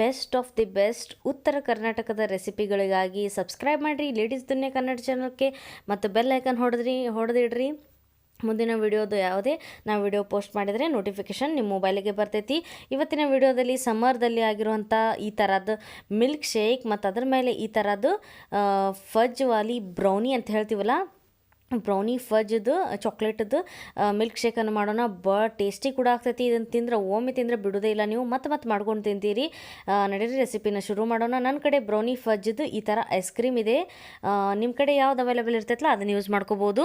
Best of the best ಉತ್ತರ ಕರ್ನಾಟಕದ ರೆಸಿಪಿಗಳಿಗಾಗಿ subscribe ಮಾಡಿರಿ ಲೇಡೀಸ್ ದುನಿಯಾ ಕನ್ನಡ ಚಾನಲ್ಗೆ ಮತ್ತು ಬೆಲ್ ಐಕನ್ ಹೊಡೆದಿಡ್ರಿ. ಮುಂದಿನ ವಿಡಿಯೋದು ಯಾವುದೇ ನಾವು ವಿಡಿಯೋ ಪೋಸ್ಟ್ ಮಾಡಿದರೆ ನೋಟಿಫಿಕೇಷನ್ ನಿಮ್ಮ ಮೊಬೈಲಿಗೆ ಬರ್ತೈತಿ. ಇವತ್ತಿನ ವಿಡಿಯೋದಲ್ಲಿ ಸಮ್ಮರ್ದಲ್ಲಿ ಆಗಿರುವಂಥ ಈ ಥರದ್ದು ಮಿಲ್ಕ್ ಶೇಕ್ ಮತ್ತು ಅದ್ರ ಮೇಲೆ ಈ ಥರದ್ದು ಫಜ್ ವಾಲಿ ಬ್ರೌನಿ ಅಂತ ಹೇಳ್ತೀವಲ್ಲ, ಬ್ರೌನಿ ಫಜ್ದು ಚಾಕ್ಲೇಟದ್ದು ಮಿಲ್ಕ್ ಶೇಕನ್ನು ಮಾಡೋಣ. ಟೇಸ್ಟಿ ಕೂಡ ಆಗ್ತೈತಿ. ಇದನ್ನು ತಿಂದ್ರೆ ಒಮ್ಮೆ ತಿಂದರೆ ಬಿಡೋದೇ ಇಲ್ಲ, ನೀವು ಮತ್ತೆ ಮಾಡ್ಕೊಂಡು ತಿಂತೀರಿ. ನಡೀರಿ ರೆಸಿಪಿನ ಶುರು ಮಾಡೋಣ. ನನ್ನ ಕಡೆ ಬ್ರೌನಿ ಫಜ್ದು ಈ ಥರ ಐಸ್ ಕ್ರೀಮ್ ಇದೆ. ನಿಮ್ಮ ಕಡೆ ಯಾವ್ದು ಅವೈಲೇಬಲ್ ಇರ್ತೈತಲ್ಲ ಅದನ್ನು ಯೂಸ್ ಮಾಡ್ಕೋಬೋದು.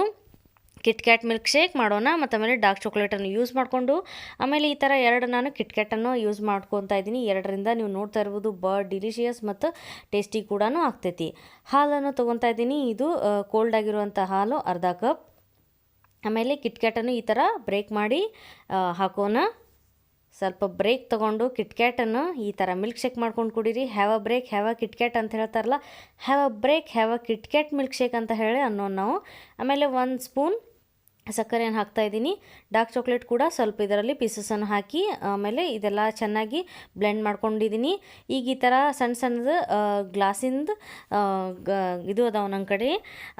ಕಿಟ್ಕ್ಯಾಟ್ ಮಿಲ್ಕ್ ಶೇಕ್ ಮಾಡೋಣ ಮತ್ತು ಆಮೇಲೆ ಡಾರ್ಕ್ ಚಾಕ್ಲೇಟನ್ನು ಯೂಸ್ ಮಾಡಿಕೊಂಡು ಆಮೇಲೆ ಈ ಥರ ನಾನು ಕಿಟ್ಕ್ಯಾಟನ್ನು ಯೂಸ್ ಮಾಡ್ಕೊತಾ ಇದ್ದೀನಿ. ಎರಡರಿಂದ ನೀವು ನೋಡ್ತಾ ಇರ್ಬೋದು ಡಿಲಿಷಿಯಸ್ ಮತ್ತು ಟೇಸ್ಟಿ ಕೂಡ ಆಗ್ತೈತಿ. ಹಾಲನ್ನು ತೊಗೊತಾ ಇದ್ದೀನಿ. ಇದು ಕೋಲ್ಡ್ ಆಗಿರುವಂಥ ಹಾಲು ಅರ್ಧ ಕಪ್. ಆಮೇಲೆ ಕಿಟ್ಕ್ಯಾಟನ್ನು ಈ ಥರ ಬ್ರೇಕ್ ಮಾಡಿ ಹಾಕೋಣ. ಸ್ವಲ್ಪ ಬ್ರೇಕ್ ತೊಗೊಂಡು ಕಿಟ್ಕ್ಯಾಟನ್ನು ಈ ಥರ ಮಿಲ್ಕ್ ಶೇಕ್ ಮಾಡ್ಕೊಂಡು ಕುಡೀರಿ. Have a break have a KitKat ಅಂತ ಹೇಳ್ತಾರಲ್ಲ, have a break have a KitKat milk shake ಅಂತ ಹೇಳಿ ಅನ್ನೋದು ನಾವು. ಆಮೇಲೆ 1 ಸ್ಪೂನ್ ಸಕ್ಕರೆಯನ್ನು ಹಾಕ್ತಾಯಿದ್ದೀನಿ. ಡಾರ್ಕ್ ಚಾಕ್ಲೇಟ್ ಕೂಡ ಸ್ವಲ್ಪ ಇದರಲ್ಲಿ ಪೀಸಸನ್ನು ಹಾಕಿ ಆಮೇಲೆ ಇದೆಲ್ಲ ಚೆನ್ನಾಗಿ ಬ್ಲೆಂಡ್ ಮಾಡ್ಕೊಂಡಿದ್ದೀನಿ. ಈಗ ಈ ಥರ ಸಣ್ಣದು ಗ್ಲಾಸಿಂದು ಇದು ಅದಾವೆ ನನ್ನ ಕಡೆ.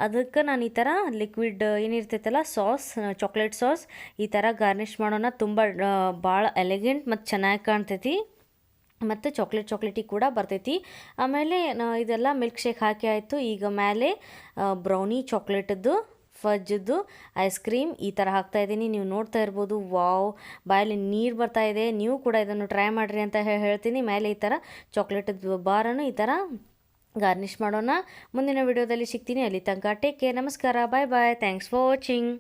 ಅದಕ್ಕೆ ನಾನು ಈ ಥರ ಲಿಕ್ವಿಡ್ ಏನಿರ್ತೈತಲ್ಲ ಸಾಸ್, ಚಾಕ್ಲೇಟ್ ಸಾಸ್ ಈ ಥರ ಗಾರ್ನಿಷ್ ಮಾಡೋಣ. ತುಂಬ ಭಾಳ ಎಲಿಗೆಂಟ್ ಮತ್ತು ಚೆನ್ನಾಗಿ ಕಾಣ್ತೈತಿ ಮತ್ತು ಚಾಕ್ಲೇಟಿಗೆ ಕೂಡ ಬರ್ತೈತಿ. ಆಮೇಲೆ ಇದೆಲ್ಲ ಮಿಲ್ಕ್ ಶೇಕ್ ಹಾಕಿ ಆಯಿತು. ಈಗ ಮೇಲೆ ಬ್ರೌನಿ ಚಾಕ್ಲೇಟದ್ದು ಫಜ್ಜದ್ದು ಐಸ್ ಕ್ರೀಮ್ ಈ ಥರ ಹಾಕ್ತಾಯಿದ್ದೀನಿ. ನೀವು ನೋಡ್ತಾ ಇರ್ಬೋದು, ವಾವ್, ಬಾಯಲ್ಲಿ ನೀರು ಬರ್ತಾಯಿದೆ. ನೀವು ಕೂಡ ಇದನ್ನು ಟ್ರೈ ಮಾಡಿರಿ ಅಂತ ಹೇಳ್ತೀನಿ. ಮೇಲೆ ಈ ಥರ ಚಾಕ್ಲೇಟದ್ದು ಬಾರನ್ನು ಈ ಥರ ಗಾರ್ನಿಷ್ ಮಾಡೋಣ. ಮುಂದಿನ ವಿಡಿಯೋದಲ್ಲಿ ಸಿಗ್ತೀನಿ. ಅಲ್ಲಿ ತನಕ ಟೇಕ್ ಕೇರ್. ನಮಸ್ಕಾರ. Bye bye. Thanks for watching.